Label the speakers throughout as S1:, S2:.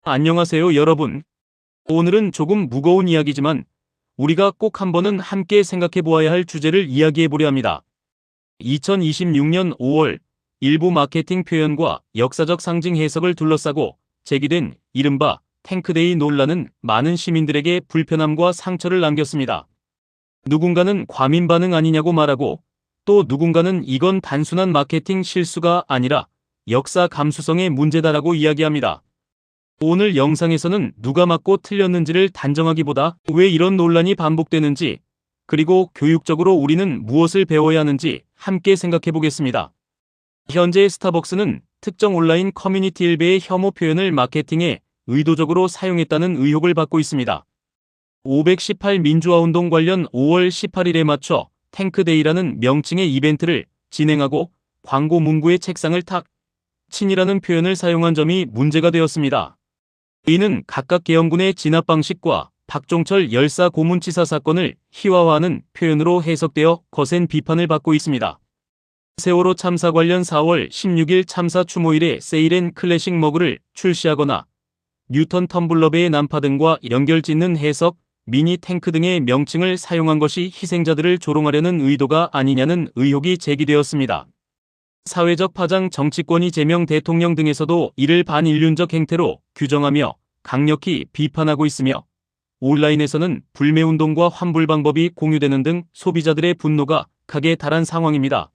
S1: 안녕하세요, 여러분. 오늘은 조금 무거운 이야기지만 우리가 꼭 한 번은 함께 생각해 보아야 할 주제를 이야기해 보려 합니다. 2026년 5월 일부 마케팅 표현과 역사적 상징 해석을 둘러싸고 제기된 이른바 탱크데이 논란은 많은 시민들에게 불편함과 상처를 남겼습니다. 누군가는 과민 반응 아니냐고 말하고, 또 누군가는 이건 단순한 마케팅 실수가 아니라 역사 감수성의 문제다라고 이야기합니다. 오늘 영상에서는 누가 맞고 틀렸는지를 단정하기보다 왜 이런 논란이 반복되는지, 그리고 교육적으로 우리는 무엇을 배워야 하는지 함께 생각해 보겠습니다. 현재 스타벅스는 특정 온라인 커뮤니티 일베의 혐오 표현을 마케팅에 의도적으로 사용했다는 의혹을 받고 있습니다. 518 민주화운동 관련 5월 18일에 맞춰 탱크데이라는 명칭의 이벤트를 진행하고 광고 문구에 책상을 탁 친이라는 표현을 사용한 점이 문제가 되었습니다. 이는 각각 계엄군의 진압 방식과 박종철 열사 고문치사 사건을 희화화하는 표현으로 해석되어 거센 비판을 받고 있습니다. 세월호 참사 관련 4월 16일 참사 추모일에 세일앤 클래식 머그를 출시하거나 뉴턴 텀블러배의 난파 등과 연결짓는 해석, 미니 탱크 등의 명칭을 사용한 것이 희생자들을 조롱하려는 의도가 아니냐는 의혹이 제기되었습니다. 사회적 파장, 정치권이 제명 대통령 등에서도 이를 반인륜적 행태로 규정하며 강력히 비판하고 있으며, 온라인에서는 불매운동과 환불 방법이 공유되는 등 소비자들의 분노가 극에 달한 상황입니다.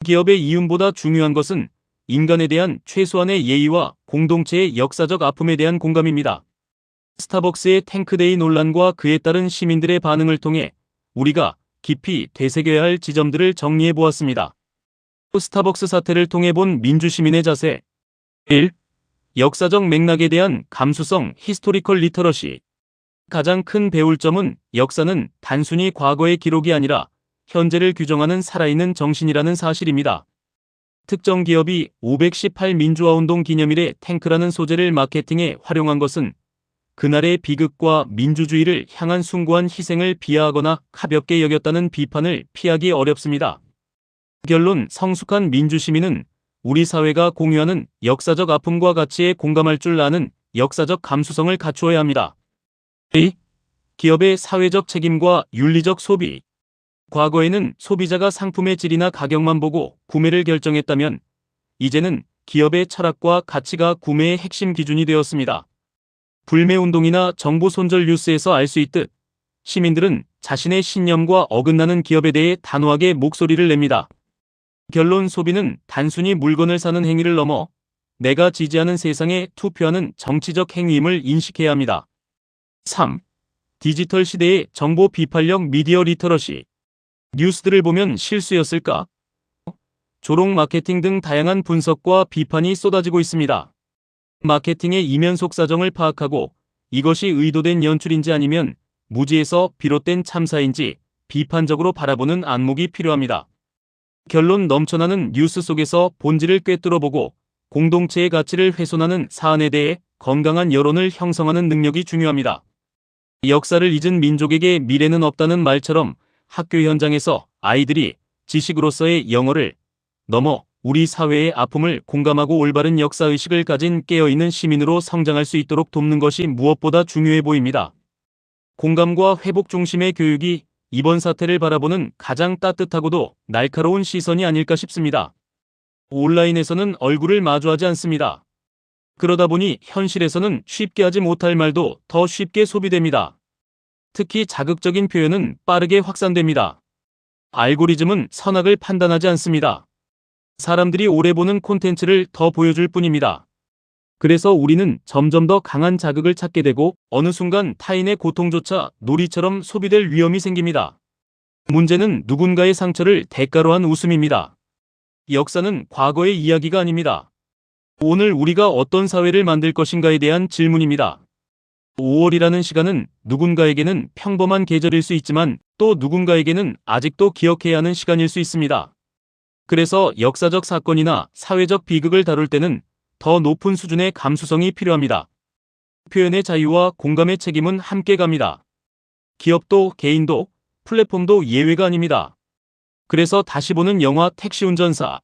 S1: 기업의 이윤보다 중요한 것은 인간에 대한 최소한의 예의와 공동체의 역사적 아픔에 대한 공감입니다. 스타벅스의 탱크데이 논란과 그에 따른 시민들의 반응을 통해 우리가 깊이 되새겨야 할 지점들을 정리해 보았습니다. 스타벅스 사태를 통해 본 민주시민의 자세. 1. 역사적 맥락에 대한 감수성, 히스토리컬 리터러시. 가장 큰 배울 점은 역사는 단순히 과거의 기록이 아니라 현재를 규정하는 살아있는 정신이라는 사실입니다. 특정 기업이 518 민주화운동 기념일에 탱크라는 소재를 마케팅에 활용한 것은 그날의 비극과 민주주의를 향한 숭고한 희생을 비하하거나 가볍게 여겼다는 비판을 피하기 어렵습니다. 결론, 성숙한 민주시민은 우리 사회가 공유하는 역사적 아픔과 가치에 공감할 줄 아는 역사적 감수성을 갖추어야 합니다. 2. 기업의 사회적 책임과 윤리적 소비. 과거에는 소비자가 상품의 질이나 가격만 보고 구매를 결정했다면, 이제는 기업의 철학과 가치가 구매의 핵심 기준이 되었습니다. 불매운동이나 정보 손절 뉴스에서 알 수 있듯 시민들은 자신의 신념과 어긋나는 기업에 대해 단호하게 목소리를 냅니다. 결론, 소비는 단순히 물건을 사는 행위를 넘어 내가 지지하는 세상에 투표하는 정치적 행위임을 인식해야 합니다. 3. 디지털 시대의 정보 비판력, 미디어 리터러시. 뉴스들을 보면 실수였을까? 조롱 마케팅 등 다양한 분석과 비판이 쏟아지고 있습니다. 마케팅의 이면 속 사정을 파악하고 이것이 의도된 연출인지 아니면 무지에서 비롯된 참사인지 비판적으로 바라보는 안목이 필요합니다. 결론, 넘쳐나는 뉴스 속에서 본질을 꿰뚫어보고 공동체의 가치를 훼손하는 사안에 대해 건강한 여론을 형성하는 능력이 중요합니다. 역사를 잊은 민족에게 미래는 없다는 말처럼 학교 현장에서 아이들이 지식으로서의 영어를 넘어 우리 사회의 아픔을 공감하고 올바른 역사의식을 가진 깨어있는 시민으로 성장할 수 있도록 돕는 것이 무엇보다 중요해 보입니다. 공감과 회복 중심의 교육이 이번 사태를 바라보는 가장 따뜻하고도 날카로운 시선이 아닐까 싶습니다. 온라인에서는 얼굴을 마주하지 않습니다. 그러다 보니 현실에서는 쉽게 하지 못할 말도 더 쉽게 소비됩니다. 특히 자극적인 표현은 빠르게 확산됩니다. 알고리즘은 선악을 판단하지 않습니다. 사람들이 오래 보는 콘텐츠를 더 보여줄 뿐입니다. 그래서 우리는 점점 더 강한 자극을 찾게 되고 어느 순간 타인의 고통조차 놀이처럼 소비될 위험이 생깁니다. 문제는 누군가의 상처를 대가로 한 웃음입니다. 역사는 과거의 이야기가 아닙니다. 오늘 우리가 어떤 사회를 만들 것인가에 대한 질문입니다. 5월이라는 시간은 누군가에게는 평범한 계절일 수 있지만 또 누군가에게는 아직도 기억해야 하는 시간일 수 있습니다. 그래서 역사적 사건이나 사회적 비극을 다룰 때는 더 높은 수준의 감수성이 필요합니다. 표현의 자유와 공감의 책임은 함께 갑니다. 기업도 개인도 플랫폼도 예외가 아닙니다. 그래서 다시 보는 영화 택시운전사.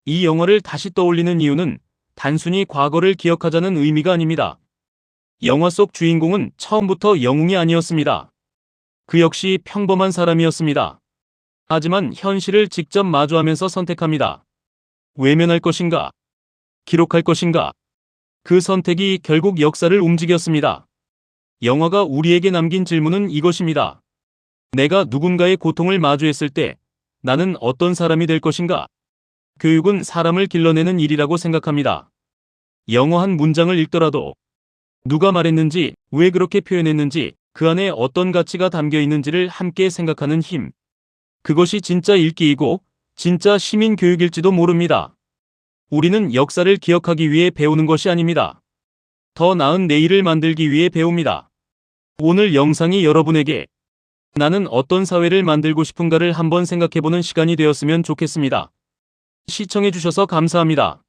S1: 이 영화를 다시 떠올리는 이유는 단순히 과거를 기억하자는 의미가 아닙니다. 영화 속 주인공은 처음부터 영웅이 아니었습니다. 그 역시 평범한 사람이었습니다. 하지만 현실을 직접 마주하면서 선택합니다. 외면할 것인가? 기록할 것인가? 그 선택이 결국 역사를 움직였습니다. 영화가 우리에게 남긴 질문은 이것입니다. 내가 누군가의 고통을 마주했을 때 나는 어떤 사람이 될 것인가? 교육은 사람을 길러내는 일이라고 생각합니다. 영어 한 문장을 읽더라도 누가 말했는지, 왜 그렇게 표현했는지, 그 안에 어떤 가치가 담겨 있는지를 함께 생각하는 힘. 그것이 진짜 읽기이고 진짜 시민 교육일지도 모릅니다. 우리는 역사를 기억하기 위해 배우는 것이 아닙니다. 더 나은 내일을 만들기 위해 배웁니다. 오늘 영상이 여러분에게 나는 어떤 사회를 만들고 싶은가를 한번 생각해보는 시간이 되었으면 좋겠습니다. 시청해주셔서 감사합니다.